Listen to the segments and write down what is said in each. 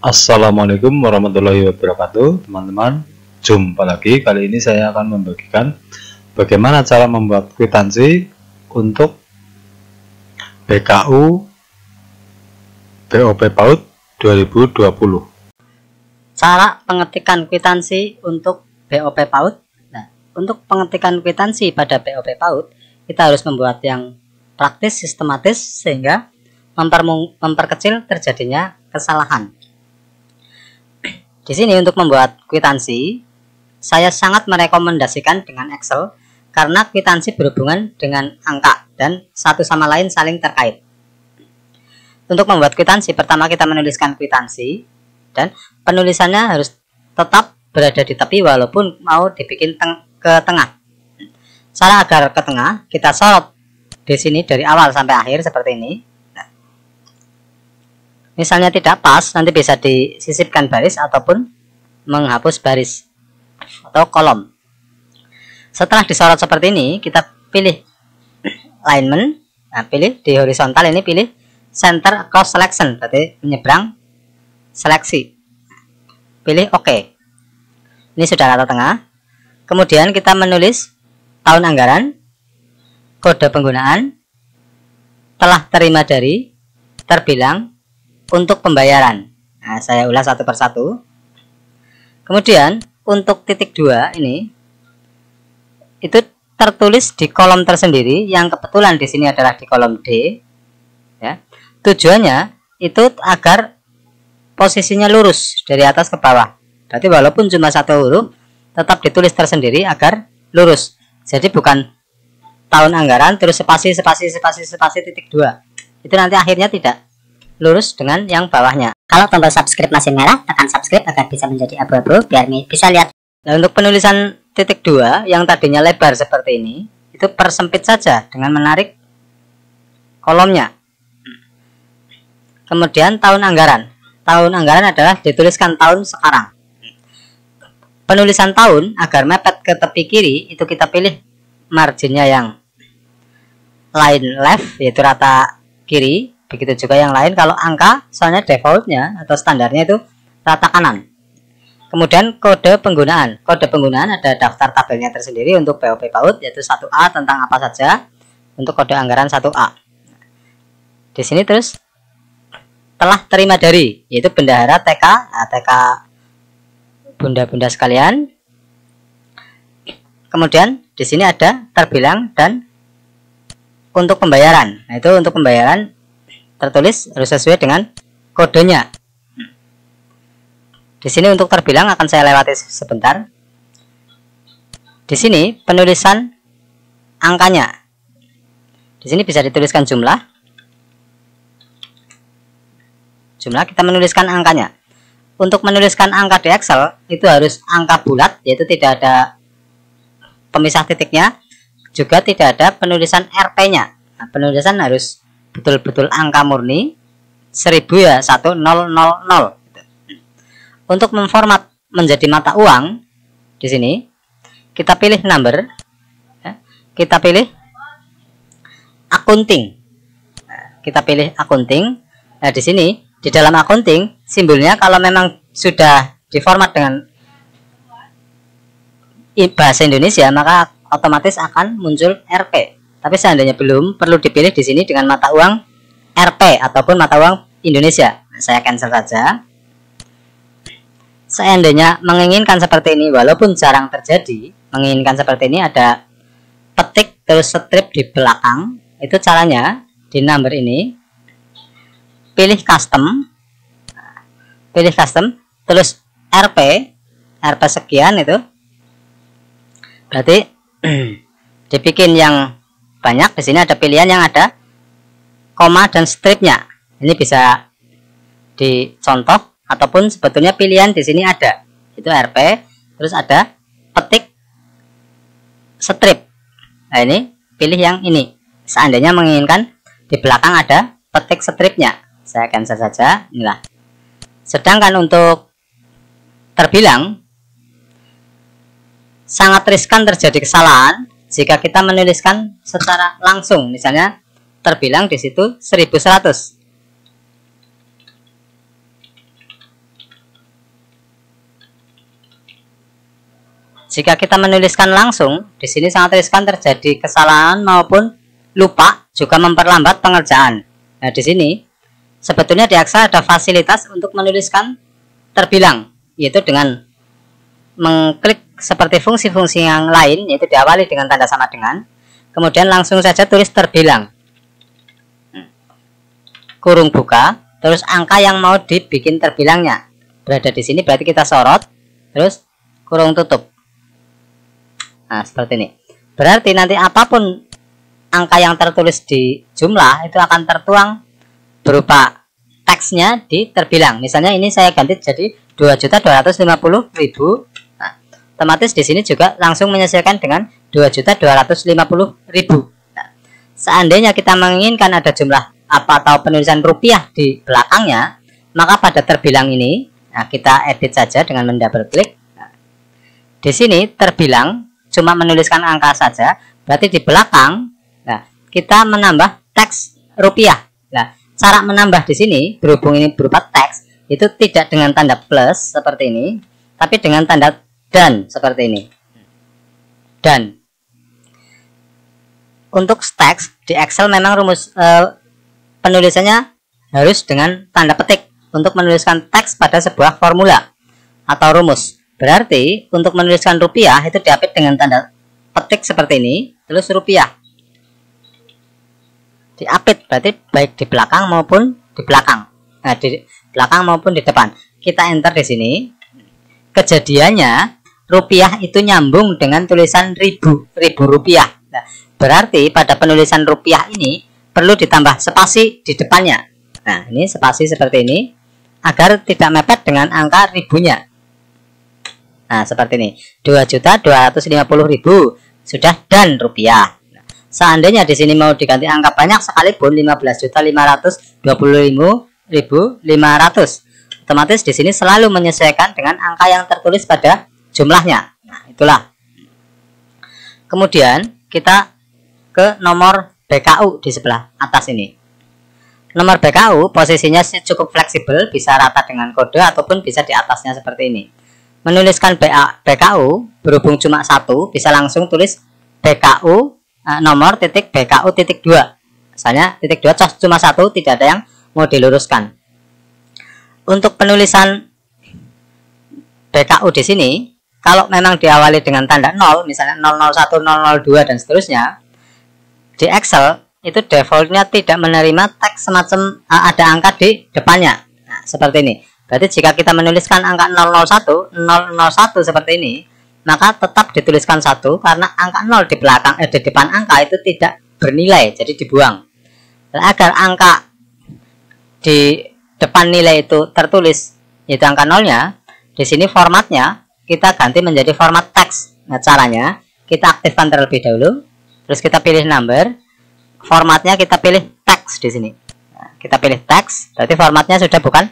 Assalamualaikum warahmatullahi wabarakatuh, teman-teman. Jumpa lagi. Kali ini saya akan membagikan bagaimana cara membuat kwitansi untuk BKU BOP PAUD 2020. Cara pengetikan kwitansi untuk BOP PAUD. Nah, untuk pengetikan kwitansi pada BOP PAUD, kita harus membuat yang praktis, sistematis, sehingga memperkecil terjadinya kesalahan. Di sini untuk membuat kwitansi, saya sangat merekomendasikan dengan Excel karena kwitansi berhubungan dengan angka dan satu sama lain saling terkait. Untuk membuat kwitansi, pertama kita menuliskan kwitansi dan penulisannya harus tetap berada di tepi walaupun mau dibikin ke tengah. Cara agar ke tengah, kita sorot di sini dari awal sampai akhir seperti ini. Misalnya tidak pas, nanti bisa disisipkan baris ataupun menghapus baris atau kolom. Setelah disorot seperti ini, kita pilih alignment. Nah, pilih di horizontal ini, pilih center cross selection, berarti menyeberang seleksi. Pilih OK. Ini sudah rata tengah. Kemudian kita menulis tahun anggaran, kode penggunaan, telah terima dari, terbilang, untuk pembayaran. Nah, saya ulas satu persatu. Kemudian untuk titik 2 ini itu tertulis di kolom tersendiri yang kebetulan di sini adalah di kolom D. Ya. Tujuannya itu agar posisinya lurus dari atas ke bawah. Berarti walaupun cuma satu huruf tetap ditulis tersendiri agar lurus. Jadi bukan tahun anggaran terus spasi titik 2. Itu nanti akhirnya tidak lurus dengan yang bawahnya. Kalau tombol subscribe masih merah, tekan subscribe agar bisa menjadi abu-abu biar bisa lihat. Nah, untuk penulisan titik 2 yang tadinya lebar seperti ini, itu persempit saja dengan menarik kolomnya. Kemudian tahun anggaran. Tahun anggaran adalah dituliskan tahun sekarang. Penulisan tahun agar mepet ke tepi kiri, itu kita pilih marginnya yang line left, yaitu rata kiri. Begitu juga yang lain. Kalau angka, soalnya defaultnya atau standarnya itu rata kanan. Kemudian kode penggunaan. Kode penggunaan ada daftar tabelnya tersendiri untuk BOP PAUD, yaitu 1A tentang apa saja. Untuk kode anggaran 1A. Di sini terus telah terima dari, yaitu bendahara TK, nah, TK bunda-bunda sekalian. Kemudian di sini ada terbilang dan untuk pembayaran. Nah, itu untuk pembayaran tertulis harus sesuai dengan kodenya. Di sini untuk terbilang akan saya lewati sebentar. Di sini penulisan angkanya. Di sini bisa dituliskan jumlah. Jumlah kita menuliskan angkanya. Untuk menuliskan angka di Excel itu harus angka bulat, yaitu tidak ada pemisah titiknya, juga tidak ada penulisan RP-nya. Nah, penulisan harus betul-betul angka murni 1000 ya 1000. Untuk memformat menjadi mata uang, di sini kita pilih number, ya. Kita pilih accounting. Nah, kita pilih accounting. Nah, di sini di dalam accounting simbolnya kalau memang sudah diformat dengan bahasa Indonesia maka otomatis akan muncul RP. Tapi seandainya belum, perlu dipilih di sini dengan mata uang RP ataupun mata uang Indonesia. Saya cancel saja. Seandainya menginginkan seperti ini, walaupun jarang terjadi, menginginkan seperti ini ada petik terus strip di belakang. Itu caranya di number ini. Pilih custom. Pilih custom, terus RP sekian itu. Berarti dibikin yang banyak. Di sini ada pilihan yang ada koma dan stripnya. Ini bisa dicontoh ataupun sebetulnya pilihan di sini ada. Itu RP, terus ada petik strip. Nah, ini pilih yang ini. Seandainya menginginkan di belakang ada petik stripnya, saya cancel saja. Inilah. Sedangkan untuk terbilang sangat riskan terjadi kesalahan jika kita menuliskan secara langsung, misalnya terbilang di situ 1100. jika kita menuliskan langsung, di sini sangat riskan terjadi kesalahan maupun lupa, juga memperlambat pengerjaan. Nah, di sini sebetulnya di Excel ada fasilitas untuk menuliskan terbilang, yaitu dengan mengklik seperti fungsi-fungsi yang lain, yaitu diawali dengan tanda sama dengan, kemudian langsung saja tulis terbilang, kurung buka, terus angka yang mau dibikin terbilangnya berada di sini, berarti kita sorot, terus kurung tutup. Nah, seperti ini. Berarti nanti apapun angka yang tertulis di jumlah itu akan tertuang berupa teksnya di terbilang. Misalnya ini saya ganti jadi 2.250.000. Nah, otomatis di sini juga langsung menyesuaikan dengan 2.250.000. Nah, seandainya kita menginginkan ada jumlah apa atau penulisan rupiah di belakangnya, maka pada terbilang ini, nah, kita edit saja dengan mendouble klik. Nah, di sini terbilang cuma menuliskan angka saja, berarti di belakang, nah, kita menambah teks rupiah. Nah, cara menambah di sini berhubung ini berupa teks, itu tidak dengan tanda plus seperti ini, tapi dengan tanda dan seperti ini. Dan untuk teks di Excel memang rumus penulisannya harus dengan tanda petik untuk menuliskan teks pada sebuah formula atau rumus. Berarti untuk menuliskan rupiah itu diapit dengan tanda petik seperti ini, terus rupiah. Diapit berarti baik di belakang maupun di belakang. Nah, di belakang maupun di depan. Kita enter di sini. Kejadiannya rupiah itu nyambung dengan tulisan ribu rupiah. Nah, berarti pada penulisan rupiah ini perlu ditambah spasi di depannya. Nah, ini spasi seperti ini agar tidak mepet dengan angka ribunya. Nah, seperti ini. 2.250.000 sudah dan rupiah. Nah, seandainya di sini mau diganti angka banyak sekalipun 15.525.500, otomatis di sini selalu menyesuaikan dengan angka yang tertulis pada jumlahnya. Nah, itulah. Kemudian kita ke nomor BKU di sebelah atas ini. Nomor BKU posisinya cukup fleksibel, bisa rata dengan kode ataupun bisa di atasnya seperti ini. Menuliskan BKU berhubung cuma satu, bisa langsung tulis BKU nomor titik BKU titik 2. Misalnya titik 2 cuma satu, tidak ada yang mau diluruskan. Untuk penulisan BKU di sini, kalau memang diawali dengan tanda 0, misalnya 001, 002 dan seterusnya, di Excel itu defaultnya tidak menerima teks semacam ada angka di depannya. Nah, seperti ini. Berarti jika kita menuliskan angka 001 seperti ini, maka tetap dituliskan 1 karena angka 0 di belakang di depan angka itu tidak bernilai, jadi dibuang. Dan agar angka di depan nilai itu tertulis yaitu angka 0-nya, di sini formatnya kita ganti menjadi format teks. Nah, caranya kita aktifkan terlebih dahulu, terus kita pilih number, formatnya kita pilih teks di sini. Nah, kita pilih teks, berarti formatnya sudah bukan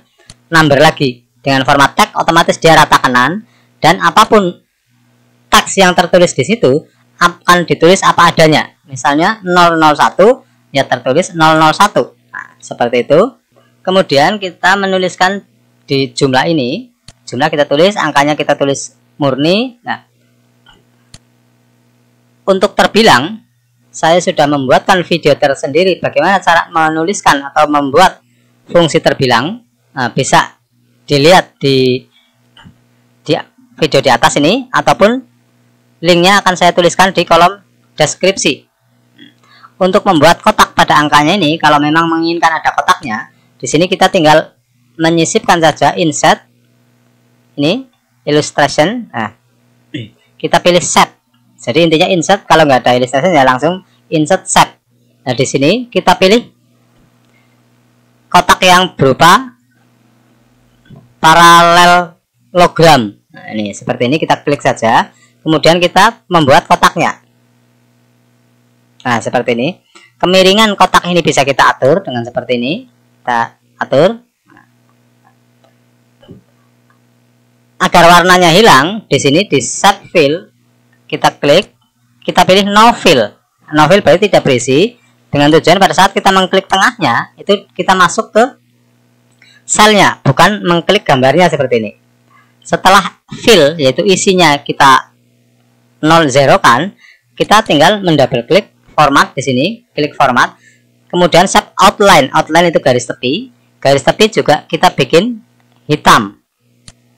number lagi. Dengan format teks otomatis dia rata kanan dan apapun teks yang tertulis di situ akan ditulis apa adanya. Misalnya 001 ya tertulis 001. Nah, seperti itu. Kemudian kita menuliskan di jumlah ini, jumlah kita tulis, angkanya kita tulis murni. Nah, untuk terbilang saya sudah membuatkan video tersendiri bagaimana cara menuliskan atau membuat fungsi terbilang. Nah, bisa dilihat di video di atas ini ataupun linknya akan saya tuliskan di kolom deskripsi. Untuk membuat kotak pada angkanya ini, kalau memang menginginkan ada kotaknya, di sini kita tinggal menyisipkan saja insert ini illustration. Nah, kita pilih set. Jadi intinya insert, kalau nggak ada illustration ya langsung insert set. Nah, di sini kita pilih kotak yang berupa parallelogram. Nah, ini seperti ini, kita klik saja. Kemudian kita membuat kotaknya. Nah, seperti ini. Kemiringan kotak ini bisa kita atur dengan seperti ini. Kita atur. Agar warnanya hilang, di sini di set fill kita klik, kita pilih no fill. No fill berarti tidak berisi. Dengan tujuan pada saat kita mengklik tengahnya, itu kita masuk ke selnya, bukan mengklik gambarnya seperti ini. Setelah fill, yaitu isinya kita 00 kan, kita tinggal mendouble klik format di sini, klik format, kemudian save outline. Outline itu garis tepi. Garis tepi juga kita bikin hitam.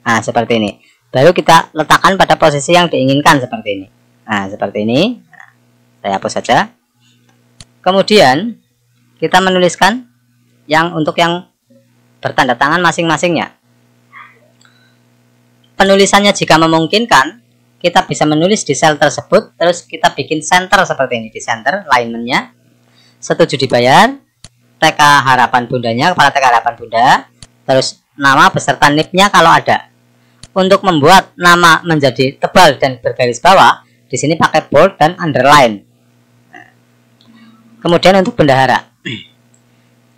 Nah, seperti ini. Baru kita letakkan pada posisi yang diinginkan seperti ini. Nah, seperti ini. Saya hapus saja. Kemudian kita menuliskan untuk yang bertanda tangan masing-masingnya. Penulisannya jika memungkinkan, kita bisa menulis di sel tersebut, terus kita bikin center seperti ini, di center alignment-nya. Setuju dibayar, TK harapan bundanya, kepala TK harapan bunda, terus nama beserta NIP-nya kalau ada. Untuk membuat nama menjadi tebal dan bergaris bawah, di sini pakai bold dan underline. Kemudian untuk bendahara,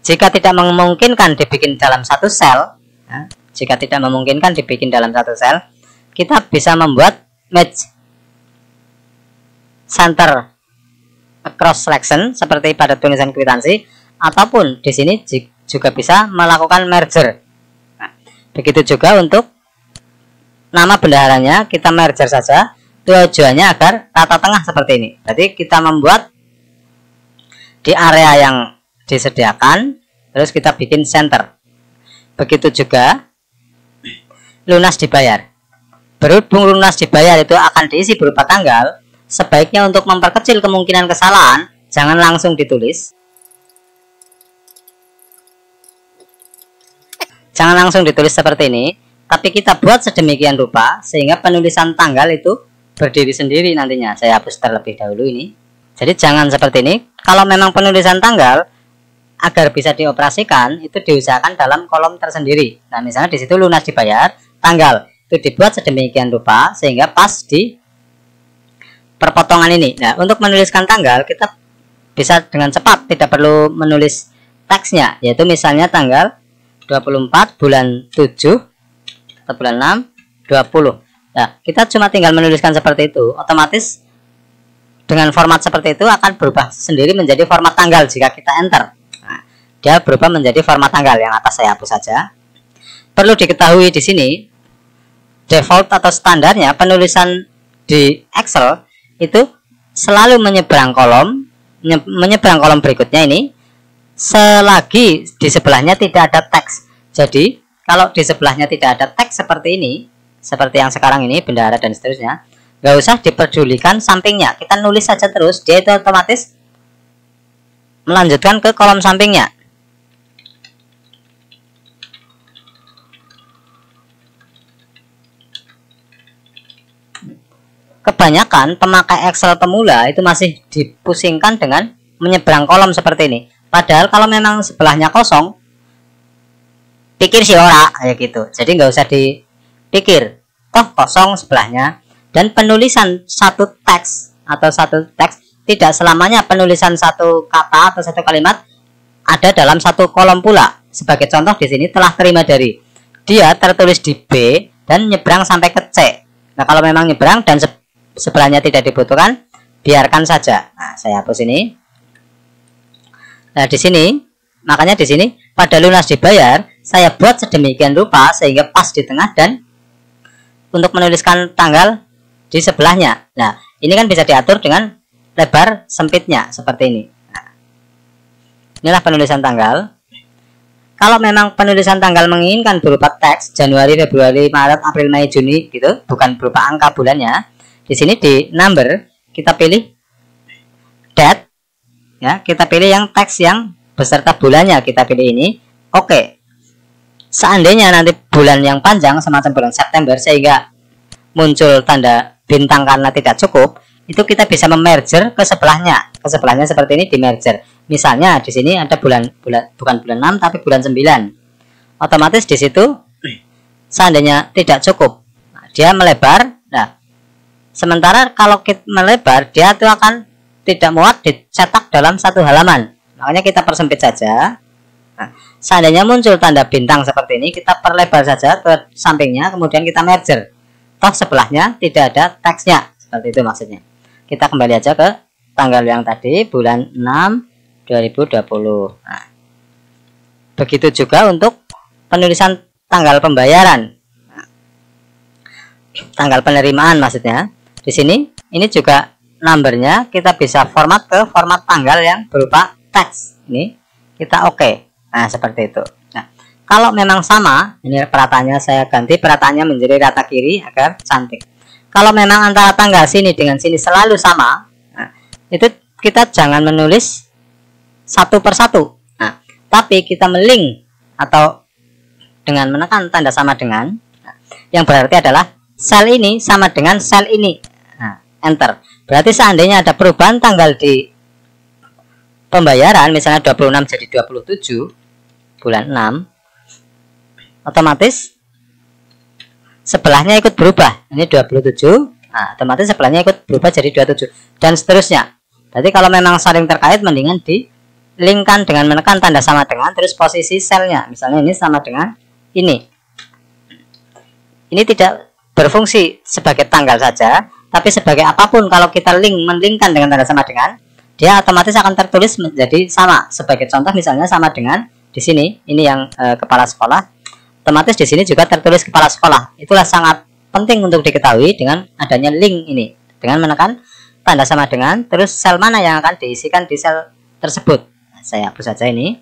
jika tidak memungkinkan dibikin dalam satu sel, jika tidak memungkinkan dibikin dalam satu sel, kita bisa membuat match center cross selection seperti pada tulisan kwitansi, ataupun di sini juga bisa melakukan merger. Nah, begitu juga untuk nama bendaharanya, kita merger saja, tujuannya agar rata tengah seperti ini. Jadi kita membuat di area yang disediakan, terus kita bikin center. Begitu juga lunas dibayar. Berhubung lunas dibayar itu akan diisi berupa tanggal, sebaiknya untuk memperkecil kemungkinan kesalahan, jangan langsung ditulis. Jangan langsung ditulis seperti ini, tapi kita buat sedemikian rupa sehingga penulisan tanggal itu berdiri sendiri nantinya. Saya hapus terlebih dahulu ini. Jadi jangan seperti ini. Kalau memang penulisan tanggal agar bisa dioperasikan itu diusahakan dalam kolom tersendiri. Nah, misalnya di situ lunas dibayar, tanggal itu dibuat sedemikian rupa sehingga pas di perpotongan ini. Nah, untuk menuliskan tanggal kita bisa dengan cepat, tidak perlu menulis teksnya, yaitu misalnya tanggal 24 bulan 7 atau bulan 6 20. Nah, kita cuma tinggal menuliskan seperti itu, otomatis dengan format seperti itu akan berubah sendiri menjadi format tanggal jika kita enter. Nah, dia berubah menjadi format tanggal. Yang atas saya hapus saja. Perlu diketahui di sini, default atau standarnya penulisan di Excel itu selalu menyeberang kolom berikutnya ini selagi di sebelahnya tidak ada teks. Jadi kalau di sebelahnya tidak ada teks seperti ini, seperti yang sekarang ini, bendahara dan seterusnya, nggak usah diperdulikan sampingnya, kita nulis saja terus, dia itu otomatis melanjutkan ke kolom sampingnya. Kebanyakan pemakai Excel pemula itu masih dipusingkan dengan menyeberang kolom seperti ini. Padahal kalau memang sebelahnya kosong, pikir sih ora kayak gitu. Jadi nggak usah dipikir, toh kosong sebelahnya. Dan penulisan satu teks atau satu teks tidak selamanya penulisan satu kata atau satu kalimat ada dalam satu kolom pula. Sebagai contoh di sini telah terima dari, dia tertulis di B dan nyebrang sampai ke C. Nah, kalau memang nyebrang dan sebelahnya tidak dibutuhkan, biarkan saja. Nah, saya hapus ini. Nah, di sini, makanya di sini pada lunas dibayar saya buat sedemikian rupa sehingga pas di tengah dan untuk menuliskan tanggal di sebelahnya. Nah, ini kan bisa diatur dengan lebar sempitnya seperti ini. Nah, inilah penulisan tanggal. Kalau memang penulisan tanggal menginginkan berupa teks Januari, Februari, Maret, April, Mei, Juni gitu, bukan berupa angka bulannya. Di sini di number kita pilih date, ya, kita pilih yang teks yang beserta bulannya, kita pilih ini. Oke. Seandainya nanti bulan yang panjang semacam bulan September sehingga muncul tanda bintang karena tidak cukup, itu kita bisa memerger ke sebelahnya. Ke sebelahnya seperti ini di merger. Misalnya di sini ada bukan bulan 6 tapi bulan 9. Otomatis di situ seandainya tidak cukup, dia melebar. Nah, sementara kalau kita melebar, dia itu akan tidak muat dicetak dalam satu halaman. Makanya kita persempit saja. Nah, seandainya muncul tanda bintang seperti ini, kita perlebar saja ke sampingnya, kemudian kita merger. Toh sebelahnya tidak ada teksnya, seperti itu maksudnya. Kita kembali aja ke tanggal yang tadi, bulan 6 2020. Nah, begitu juga untuk penulisan tanggal pembayaran. Nah, tanggal penerimaan maksudnya. Di sini ini juga numbernya kita bisa format ke format tanggal yang berupa teks. Ini kita oke. Nah, seperti itu. Nah, kalau memang sama, ini perataannya saya ganti perataannya menjadi rata kiri agar cantik. Kalau memang antara tanggal sini dengan sini selalu sama, nah, itu kita jangan menulis satu per satu. Nah, tapi kita melink atau dengan menekan tanda sama dengan, nah, yang berarti adalah sel ini sama dengan sel ini. Nah, enter. Berarti seandainya ada perubahan tanggal di pembayaran, misalnya 26 jadi 27 bulan 6, otomatis sebelahnya ikut berubah. Ini 27, nah, otomatis sebelahnya ikut berubah jadi 27 dan seterusnya. Berarti kalau memang saling terkait, mendingan di-linkkan dengan menekan tanda sama dengan terus posisi selnya. Misalnya ini sama dengan ini. Ini tidak berfungsi sebagai tanggal saja, tapi sebagai apapun. Kalau kita melingkan dengan tanda sama dengan, dia otomatis akan tertulis menjadi sama. Sebagai contoh misalnya sama dengan di sini, ini yang kepala sekolah, otomatis di sini juga tertulis kepala sekolah. Itulah sangat penting untuk diketahui dengan adanya link ini. Dengan menekan tanda sama dengan, terus sel mana yang akan diisikan di sel tersebut. Nah, saya hapus saja ini.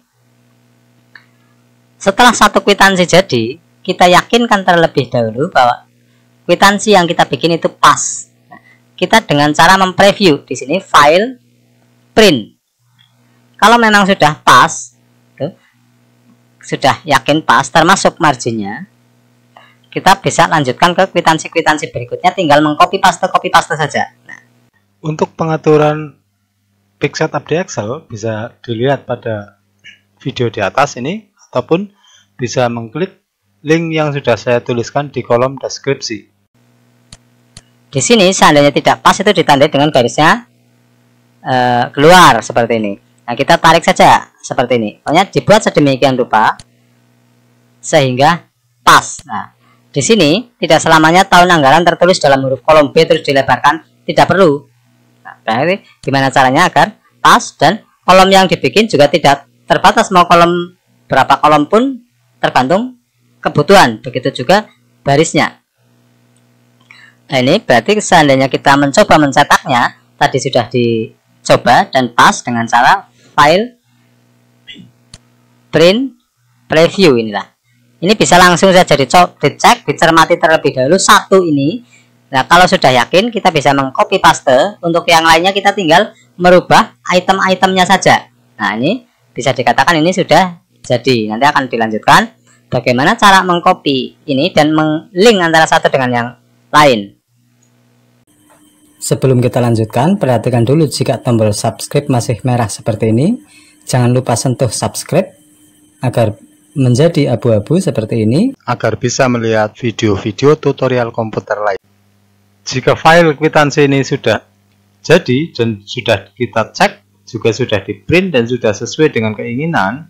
Setelah satu kwitansi jadi, kita yakinkan terlebih dahulu bahwa kwitansi yang kita bikin itu pas. Nah, kita dengan cara mempreview di sini file print. Kalau memang sudah pas, sudah yakin pas termasuk marginnya, kita bisa lanjutkan ke kwitansi-kwitansi berikutnya, tinggal mengcopy paste saja. Nah, untuk pengaturan big setup di Excel bisa dilihat pada video di atas ini, ataupun bisa mengklik link yang sudah saya tuliskan di kolom deskripsi. Di sini seandainya tidak pas itu ditandai dengan garisnya keluar seperti ini. Nah, kita tarik saja seperti ini. Pokoknya dibuat sedemikian rupa sehingga pas. Nah, di sini tidak selamanya tahun anggaran tertulis dalam huruf kolom B terus dilebarkan, tidak perlu. Nah, berarti gimana caranya agar pas, dan kolom yang dibikin juga tidak terbatas, mau kolom berapa kolom pun tergantung kebutuhan. Begitu juga barisnya. Nah, ini berarti seandainya kita mencoba mencetaknya, tadi sudah dicoba dan pas dengan cara file print preview inilah. Ini bisa langsung saja dicek, dicermati terlebih dahulu satu ini. Nah, kalau sudah yakin, kita bisa mengcopy paste. Untuk yang lainnya kita tinggal merubah item-itemnya saja. Nah, ini bisa dikatakan ini sudah jadi. Nanti akan dilanjutkan bagaimana cara mengcopy ini dan menglink antara satu dengan yang lain. Sebelum kita lanjutkan, perhatikan dulu jika tombol subscribe masih merah seperti ini. Jangan lupa sentuh subscribe agar menjadi abu-abu seperti ini, agar bisa melihat video-video tutorial komputer lain. Jika file kwitansi ini sudah jadi dan sudah kita cek, juga sudah di print dan sudah sesuai dengan keinginan,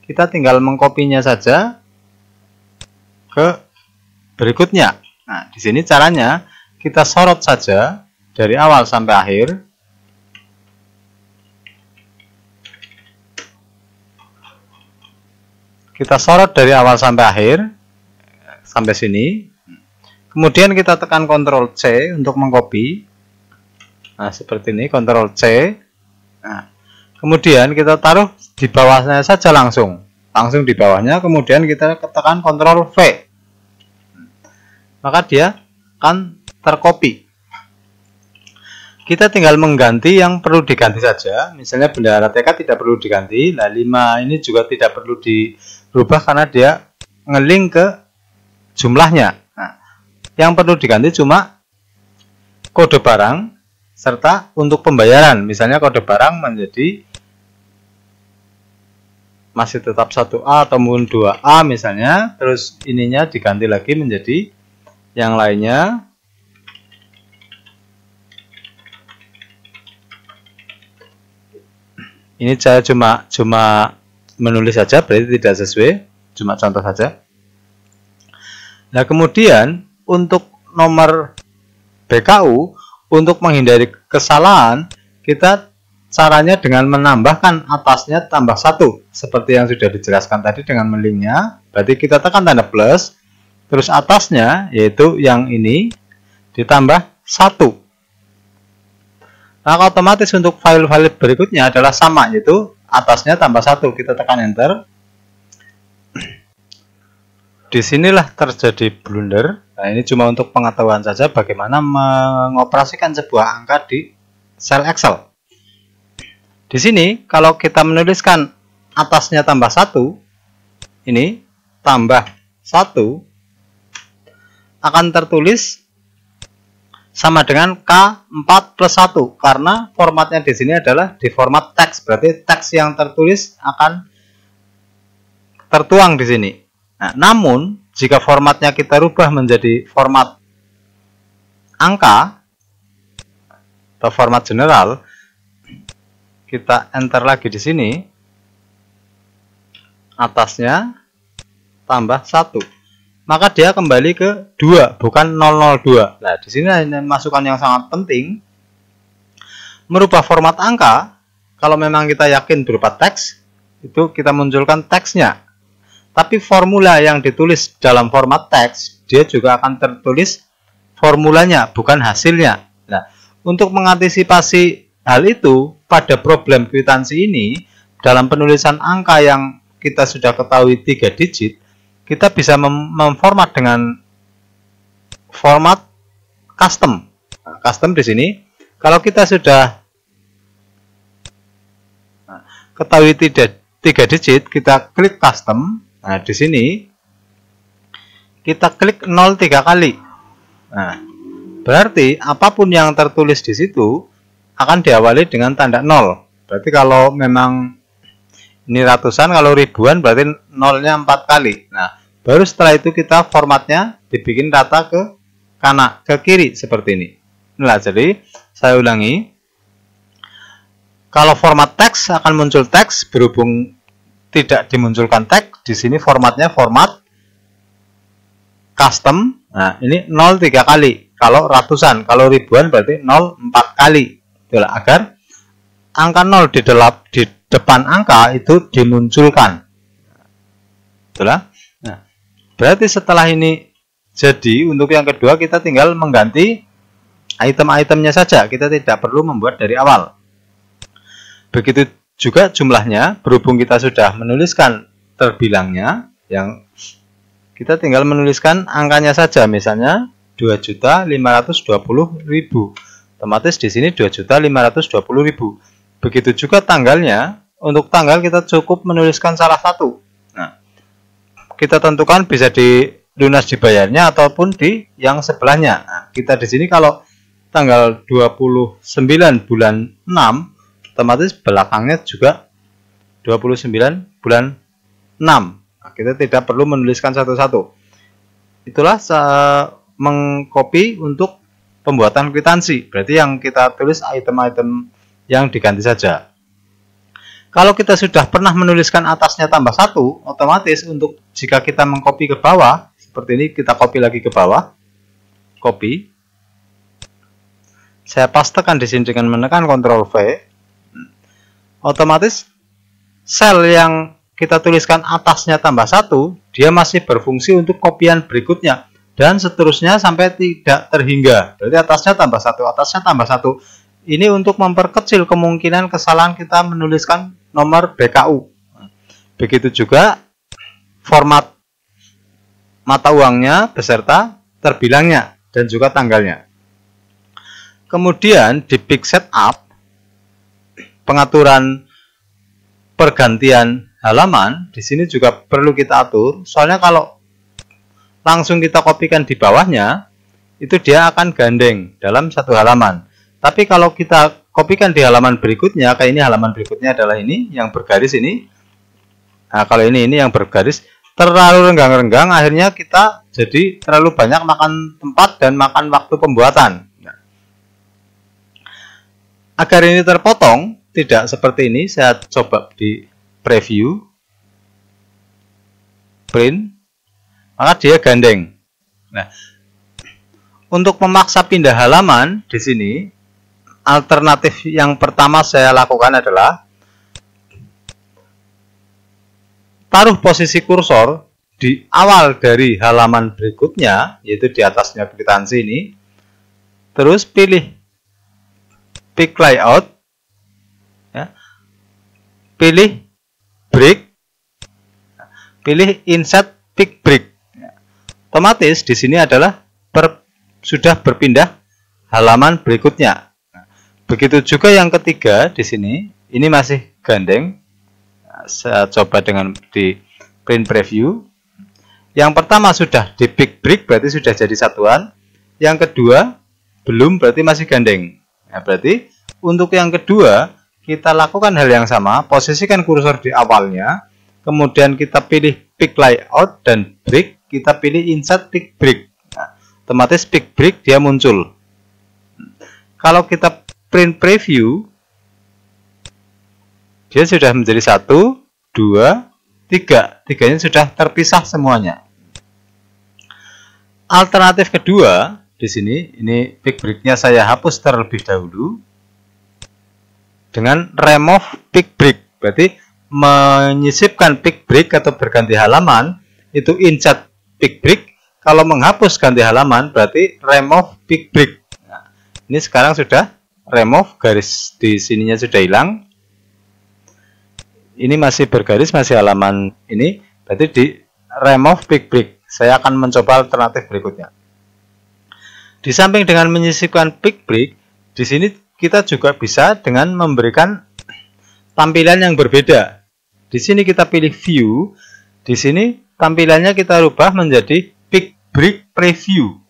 kita tinggal mengkopinya saja ke berikutnya. Nah, di sini caranya kita sorot saja dari awal sampai akhir. Kita sorot dari awal sampai akhir, sampai sini. Kemudian kita tekan Ctrl C untuk mengcopy. Nah, seperti ini, Ctrl C. Nah, kemudian kita taruh di bawahnya saja langsung di bawahnya. Kemudian kita tekan Ctrl V. Maka dia akan tercopy. Kita tinggal mengganti yang perlu diganti saja. Misalnya bendahara TK tidak perlu diganti. Nah, 5 ini juga tidak perlu dirubah karena dia ngelink ke jumlahnya. Nah, yang perlu diganti cuma kode barang serta untuk pembayaran. Misalnya kode barang menjadi masih tetap 1A atau mungkin 2A misalnya. Terus ininya diganti lagi menjadi yang lainnya. Ini saya cuma menulis saja, berarti tidak sesuai, cuma contoh saja. Nah, kemudian untuk nomor BKU, untuk menghindari kesalahan, kita caranya dengan menambahkan atasnya tambah 1, seperti yang sudah dijelaskan tadi dengan melinknya. Berarti kita tekan tanda plus, terus atasnya yaitu yang ini ditambah 1. Maka otomatis untuk file-file berikutnya adalah sama, yaitu atasnya tambah 1. Kita tekan enter. Disinilah terjadi blunder. Nah, ini cuma untuk pengetahuan saja bagaimana mengoperasikan sebuah angka di sel Excel. Di sini kalau kita menuliskan atasnya tambah 1, ini tambah 1 akan tertulis sama dengan K4 plus 1 karena formatnya di sini adalah di format teks. Berarti teks yang tertulis akan tertuang di sini. Nah, namun jika formatnya kita rubah menjadi format angka atau format general, kita enter lagi di sini, atasnya tambah 1. Maka dia kembali ke 2, bukan 002. Nah, di sini ada masukan yang sangat penting. Merubah format angka, kalau memang kita yakin berupa teks, itu kita munculkan teksnya. Tapi formula yang ditulis dalam format teks, dia juga akan tertulis formulanya, bukan hasilnya. Nah, untuk mengantisipasi hal itu, pada problem kwitansi ini, dalam penulisan angka yang kita sudah ketahui 3 digit, kita bisa memformat dengan format custom. Nah, custom di sini, kalau kita sudah ketahui 3 digit, kita klik custom. Nah, di sini kita klik 0 3 kali. Nah, berarti apapun yang tertulis di situ akan diawali dengan tanda 0. Berarti kalau memang ini ratusan, kalau ribuan berarti nolnya 4 kali. Nah, baru setelah itu kita formatnya dibikin rata ke kanan, ke kiri seperti ini. Nah, jadi saya ulangi. Kalau format teks akan muncul teks, berhubung tidak dimunculkan teks, di sini formatnya format custom. Nah, ini 0 3 kali. Kalau ratusan, kalau ribuan berarti 0 4 kali. Itulah agar angka 0 di depan angka itu dimunculkan. Itulah. Nah, berarti setelah ini jadi, untuk yang kedua kita tinggal mengganti item-itemnya saja. Kita tidak perlu membuat dari awal. Begitu juga jumlahnya, berhubung kita sudah menuliskan terbilangnya, yang kita tinggal menuliskan angkanya saja. Misalnya 2.520.000. Otomatis di sini 2.520.000. Begitu juga tanggalnya. Untuk tanggal kita cukup menuliskan salah satu. Nah, kita tentukan bisa di lunas dibayarnya ataupun di yang sebelahnya. Nah, kita di sini kalau tanggal 29 bulan 6, otomatis belakangnya juga 29 bulan 6. Nah, kita tidak perlu menuliskan satu-satu. Itulah mengcopy untuk pembuatan kwitansi. Berarti yang kita tulis item-item yang diganti saja. Kalau kita sudah pernah menuliskan atasnya tambah 1, otomatis untuk jika kita mengcopy ke bawah, seperti ini, kita copy lagi ke bawah. Copy. Saya pastekan di sini dengan menekan Ctrl V. Otomatis sel yang kita tuliskan atasnya tambah 1, dia masih berfungsi untuk kopian berikutnya. Dan seterusnya sampai tidak terhingga. Berarti atasnya tambah 1, atasnya tambah 1. Ini untuk memperkecil kemungkinan kesalahan kita menuliskan nomor BKU. Begitu juga format mata uangnya beserta terbilangnya dan juga tanggalnya. Kemudian di Big Setup, pengaturan pergantian halaman, di sini juga perlu kita atur. Soalnya kalau langsung kita kopikan di bawahnya, itu dia akan gandeng dalam satu halaman. Tapi kalau kita kopikan di halaman berikutnya, kayak ini halaman berikutnya adalah ini yang bergaris ini. Nah, kalau ini yang bergaris terlalu renggang-renggang, akhirnya kita jadi terlalu banyak makan tempat dan makan waktu pembuatan. Nah, agar ini terpotong, tidak seperti ini, saya coba di preview, print, maka dia gandeng. Nah, untuk memaksa pindah halaman di sini, alternatif yang pertama saya lakukan adalah taruh posisi kursor di awal dari halaman berikutnya, yaitu di atasnya kwitansi ini. Terus pilih pick layout, ya. Pilih break, pilih insert pick break. Otomatis di sini adalah sudah berpindah halaman berikutnya. Begitu juga yang ketiga di sini, ini masih gandeng. Saya coba dengan di print preview. Yang pertama sudah di pick break, berarti sudah jadi satuan. Yang kedua belum, berarti masih gandeng. Nah, berarti untuk yang kedua kita lakukan hal yang sama, posisikan kursor di awalnya, kemudian kita pilih pick layout dan break, kita pilih insert pick break. Nah, otomatis pick break dia muncul. Kalau kita print preview, dia sudah menjadi 1, 2, 3. Tiganya sudah terpisah semuanya. Alternatif kedua di sini, ini pick break-nya saya hapus terlebih dahulu dengan remove pick break. Berarti menyisipkan pick break atau berganti halaman itu insert pick break. Kalau menghapus ganti halaman berarti remove pick break. Nah, ini sekarang sudah remove, garis di sininya sudah hilang. Ini masih bergaris, masih halaman ini, berarti di remove pick break. Saya akan mencoba alternatif berikutnya. Di samping dengan menyisipkan pick break, di sini kita juga bisa dengan memberikan tampilan yang berbeda. Di sini kita pilih view, di sini tampilannya kita rubah menjadi pick break preview.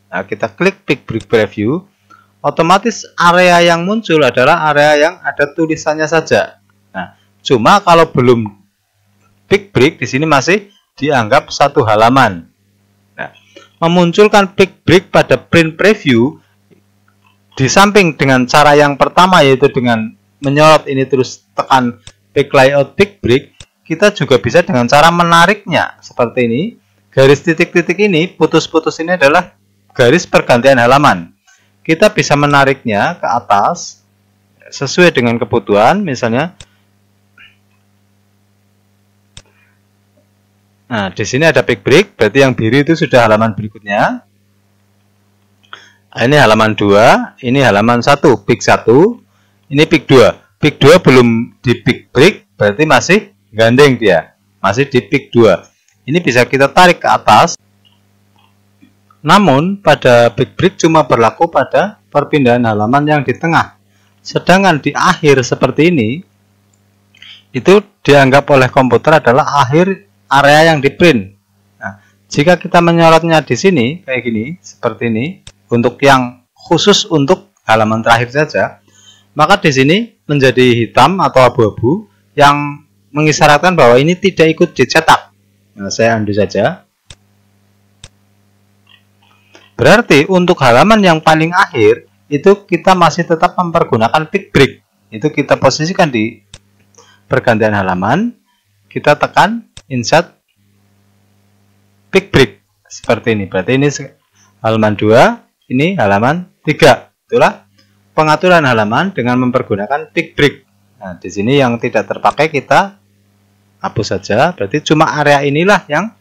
Nah, kita klik pick break preview, otomatis area yang muncul adalah area yang ada tulisannya saja. Nah, cuma kalau belum pick break di sini masih dianggap satu halaman. Nah, memunculkan pick break pada print preview di samping dengan cara yang pertama yaitu dengan menyorot ini terus tekan pick layout pick break, kita juga bisa dengan cara menariknya seperti ini. Garis titik-titik ini, putus-putus ini adalah garis pergantian halaman. Kita bisa menariknya ke atas sesuai dengan kebutuhan, misalnya. Nah, di sini ada pick break, berarti yang biru itu sudah halaman berikutnya. Ini halaman 2, ini halaman 1, pick 1, ini pick 2. Pick 2 belum di pick break, berarti masih gandeng dia, masih di pick 2. Ini bisa kita tarik ke atas. Namun pada pick break cuma berlaku pada perpindahan halaman yang di tengah. Sedangkan di akhir seperti ini, itu dianggap oleh komputer adalah akhir area yang di print. Nah, jika kita menyorotnya di sini kayak gini, seperti ini, untuk yang khusus untuk halaman terakhir saja, maka di sini menjadi hitam atau abu-abu yang mengisyaratkan bahwa ini tidak ikut dicetak. Nah, saya undo saja. Berarti untuk halaman yang paling akhir itu kita masih tetap mempergunakan pick break. Itu kita posisikan di pergantian halaman, kita tekan insert pick break seperti ini. Berarti ini halaman 2, ini halaman 3. Itulah pengaturan halaman dengan mempergunakan pick break. Nah, di sini yang tidak terpakai kita hapus saja. Berarti cuma area inilah yang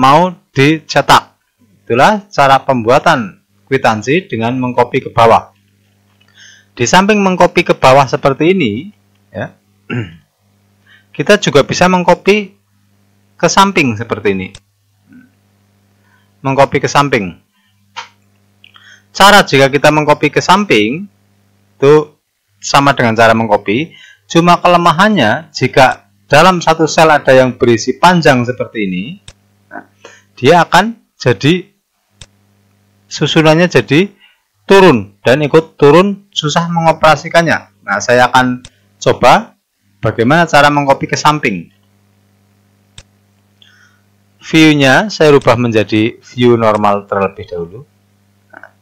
mau dicetak. Itulah cara pembuatan kwitansi dengan mengcopy ke bawah. Di samping mengcopy ke bawah seperti ini, ya, kita juga bisa mengcopy ke samping seperti ini. Mengcopy ke samping. Cara jika kita mengcopy ke samping itu sama dengan cara mengcopy, cuma kelemahannya jika dalam satu sel ada yang berisi panjang seperti ini, nah, dia akan jadi susunannya jadi turun dan ikut turun, susah mengoperasikannya. Nah, saya akan coba bagaimana cara mengcopy ke samping. View-nya saya rubah menjadi view normal terlebih dahulu. Nah,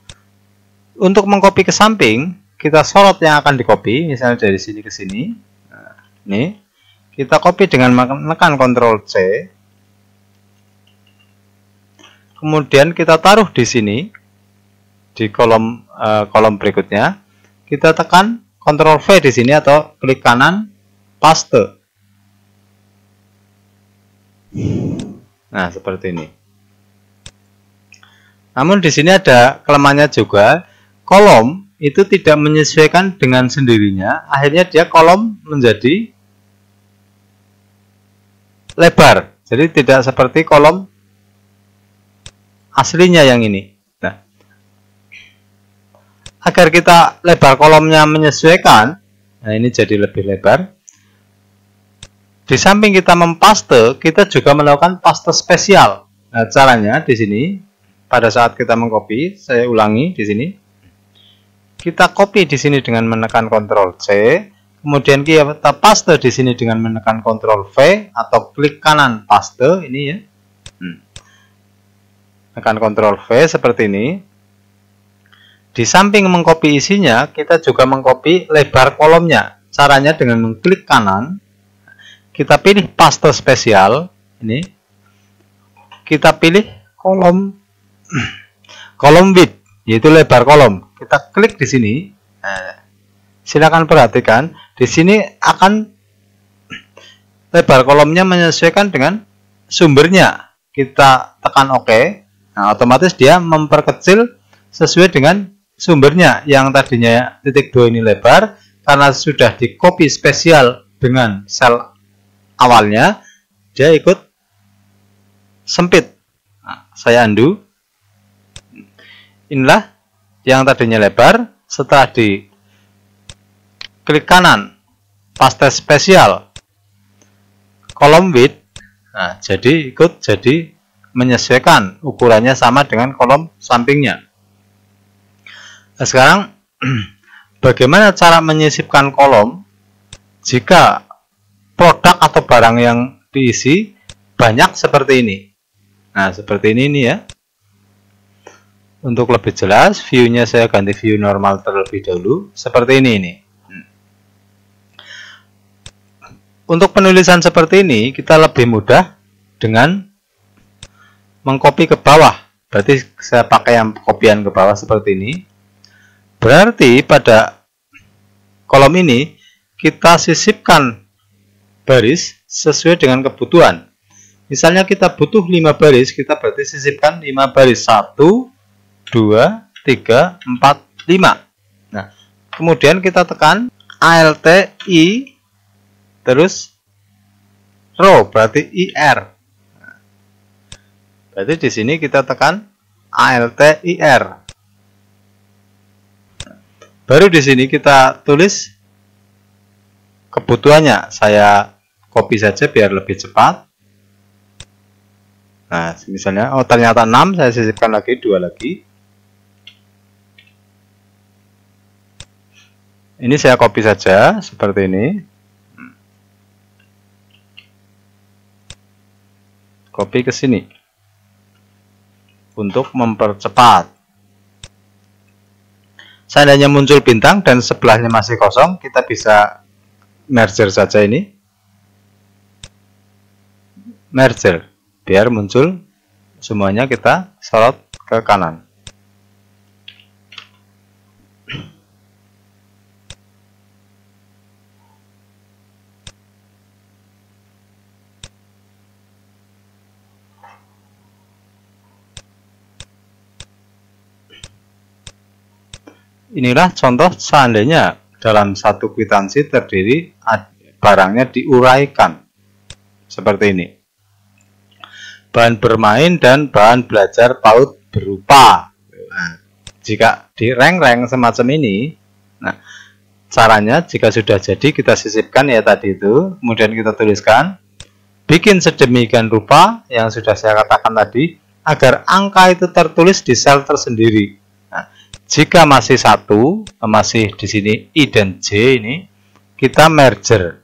untuk mengcopy ke samping, kita sorot yang akan di-copy, misalnya dari sini ke sini. Nah, ini kita copy dengan menekan Ctrl C. Kemudian kita taruh di sini di kolom berikutnya. Kita tekan Ctrl V di sini atau klik kanan paste. Nah, seperti ini. Namun di sini ada kelemahannya juga. Kolom itu tidak menyesuaikan dengan sendirinya, akhirnya dia kolom menjadi lebar. Jadi tidak seperti kolom aslinya yang ini. Nah, agar kita lebar kolomnya menyesuaikan, nah ini jadi lebih lebar. Di samping kita mempaste, kita juga melakukan paste spesial. Nah, caranya di sini pada saat kita mengcopy, saya ulangi di sini. Kita copy di sini dengan menekan Ctrl C, kemudian kita paste di sini dengan menekan Ctrl V atau klik kanan paste ini ya. Tekan Ctrl V seperti ini. Di samping mengcopy isinya, kita juga mengcopy lebar kolomnya. Caranya dengan mengklik kanan, kita pilih paste spesial ini. Kita pilih kolom width, yaitu lebar kolom. Kita klik di sini. Nah, silakan perhatikan, di sini akan lebar kolomnya menyesuaikan dengan sumbernya. Kita tekan OK. Nah, otomatis dia memperkecil sesuai dengan sumbernya. Yang tadinya titik 2 ini lebar, karena sudah di copy spesial dengan sel awalnya, dia ikut sempit. Nah, saya undo. Inilah yang tadinya lebar, setelah di klik kanan paste spesial kolom width, nah jadi menyesuaikan, ukurannya sama dengan kolom sampingnya. Nah, sekarang bagaimana cara menyisipkan kolom jika produk atau barang yang diisi banyak seperti ini? Nah, seperti ini ya. Untuk lebih jelas, view-nya saya ganti view normal terlebih dahulu. Seperti ini. Untuk penulisan seperti ini, kita lebih mudah dengan mengcopy ke bawah. Berarti saya pakai yang kopian ke bawah seperti ini. Berarti pada kolom ini, kita sisipkan baris sesuai dengan kebutuhan. Misalnya kita butuh 5 baris, kita berarti sisipkan 5 baris. 1, 2, 3, 4, 5. Nah, kemudian kita tekan Alt I terus row, berarti IR. Berarti di sini kita tekan Alt IR. Baru di sini kita tulis kebutuhannya. Saya copy saja biar lebih cepat. Nah, misalnya ternyata 6, saya sisipkan lagi 2 lagi. Ini saya copy saja seperti ini. Copy ke sini untuk mempercepat. Seandainya muncul bintang dan sebelahnya masih kosong, kita bisa merger saja ini. Merger, biar muncul semuanya, kita sorot ke kanan. Inilah contoh seandainya dalam satu kwitansi terdiri barangnya diuraikan seperti ini. Bahan bermain dan bahan belajar PAUD berupa. Nah, jika di rank-rank semacam ini, nah caranya jika sudah jadi kita sisipkan ya tadi itu, kemudian kita tuliskan, bikin sedemikian rupa yang sudah saya katakan tadi, agar angka itu tertulis di sel tersendiri. Jika masih masih di sini I dan J ini, kita merger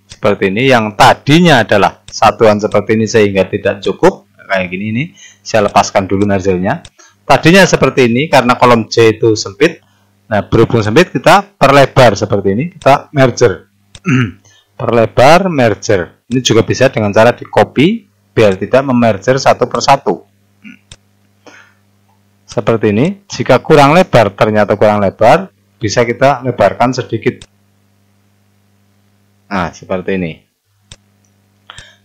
seperti ini. Yang tadinya adalah satuan seperti ini sehingga tidak cukup kayak gini ini. Saya lepaskan dulu mergernya. Tadinya seperti ini karena kolom J itu sempit. Nah, berhubung sempit kita perlebar seperti ini. Kita merger, perlebar, merger. Ini juga bisa dengan cara di copy biar tidak memerger satu persatu. Seperti ini. Jika kurang lebar, ternyata kurang lebar, bisa kita lebarkan sedikit. Nah, seperti ini.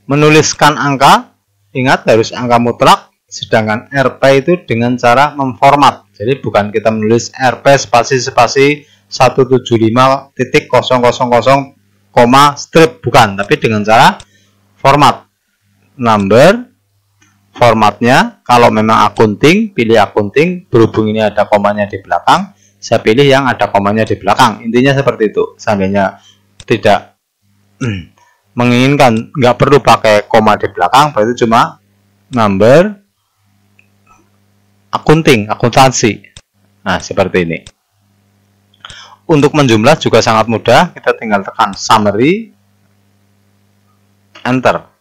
Menuliskan angka, ingat harus angka mutlak, sedangkan RP itu dengan cara memformat. Jadi bukan kita menulis RP spasi 175.000, strip, bukan, tapi dengan cara format number. Formatnya kalau memang akunting, pilih akunting, berhubung ini ada komanya di belakang, saya pilih yang ada komanya di belakang. Intinya seperti itu. Seandainya tidak menginginkan, nggak perlu pakai koma di belakang, berarti cuma number, akunting, akuntansi. Nah, seperti ini. Untuk menjumlah juga sangat mudah, kita tinggal tekan summary, enter.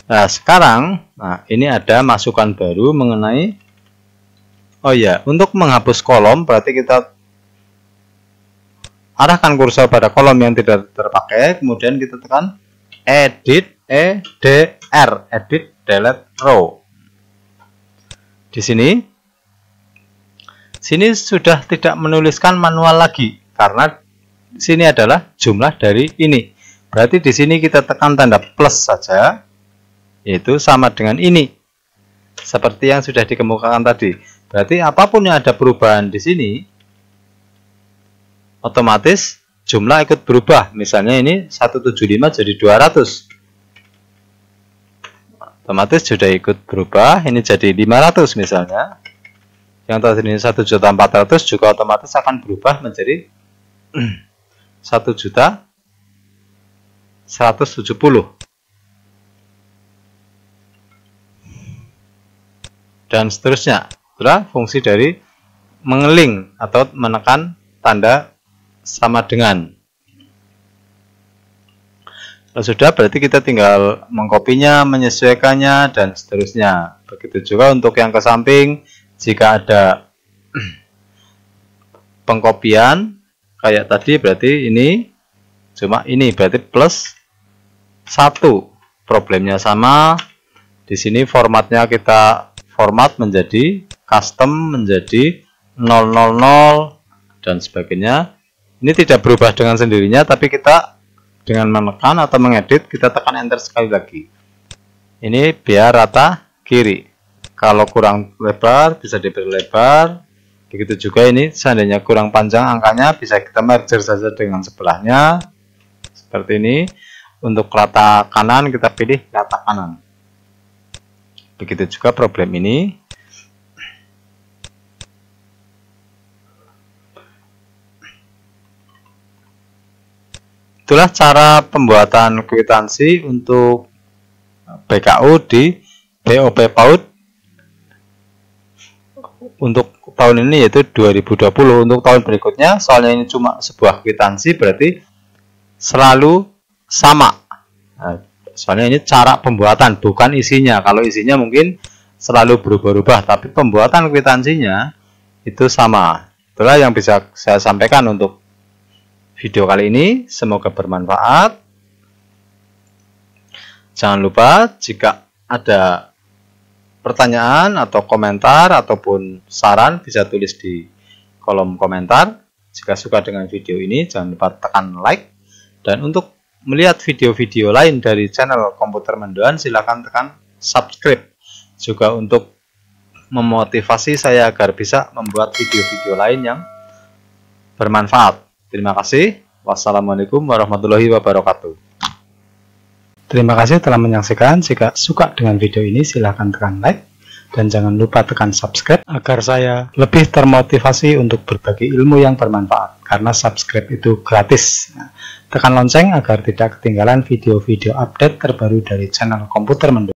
Nah, sekarang, ini ada masukan baru mengenai, oh ya, untuk menghapus kolom, berarti kita arahkan kursor pada kolom yang tidak terpakai, kemudian kita tekan edit, edit delete row. Di sini sudah tidak menuliskan manual lagi, karena sini adalah jumlah dari ini. Berarti di sini kita tekan tanda plus saja, yaitu sama dengan ini, seperti yang sudah dikemukakan tadi. Berarti apapun yang ada perubahan di sini, otomatis jumlah ikut berubah. Misalnya ini 175 jadi 200, otomatis sudah ikut berubah. Ini jadi 500 misalnya. Yang tadi ini 1.400.000 juga otomatis akan berubah menjadi 1.170.000. Dan seterusnya. Itulah fungsi dari mengeling atau menekan tanda sama dengan. Kalau sudah, berarti kita tinggal mengkopinya, menyesuaikannya, dan seterusnya. Begitu juga untuk yang ke samping, jika ada pengkopian kayak tadi, berarti ini cuma ini, berarti plus 1. Problemnya sama. Di sini formatnya kita format menjadi custom, menjadi 000 dan sebagainya. Ini tidak berubah dengan sendirinya, tapi kita dengan menekan atau mengedit, kita tekan enter sekali lagi. Ini biar rata kiri. Kalau kurang lebar bisa diperlebar. Begitu juga ini, seandainya kurang panjang angkanya, bisa kita merger saja dengan sebelahnya seperti ini. Untuk rata kanan kita pilih rata kanan. Begitu juga problem ini. Itulah cara pembuatan kwitansi untuk BKU di BOP PAUD untuk tahun ini, yaitu 2020. Untuk tahun berikutnya, soalnya ini cuma sebuah kwitansi, berarti selalu sama. Nah, soalnya ini cara pembuatan, bukan isinya. Kalau isinya mungkin selalu berubah-ubah, tapi pembuatan kwitansinya itu sama. Itulah yang bisa saya sampaikan untuk video kali ini. Semoga bermanfaat. Jangan lupa, jika ada pertanyaan atau komentar ataupun saran, bisa tulis di kolom komentar. Jika suka dengan video ini, jangan lupa tekan like. Dan untuk melihat video-video lain dari channel Komputer Mendoan, silakan tekan subscribe. Juga untuk memotivasi saya agar bisa membuat video-video lain yang bermanfaat. Terima kasih. Wassalamualaikum warahmatullahi wabarakatuh. Terima kasih telah menyaksikan. Jika suka dengan video ini, silakan tekan like. Dan jangan lupa tekan subscribe agar saya lebih termotivasi untuk berbagi ilmu yang bermanfaat. Karena subscribe itu gratis. Tekan lonceng agar tidak ketinggalan video-video update terbaru dari channel Komputer Mendoan.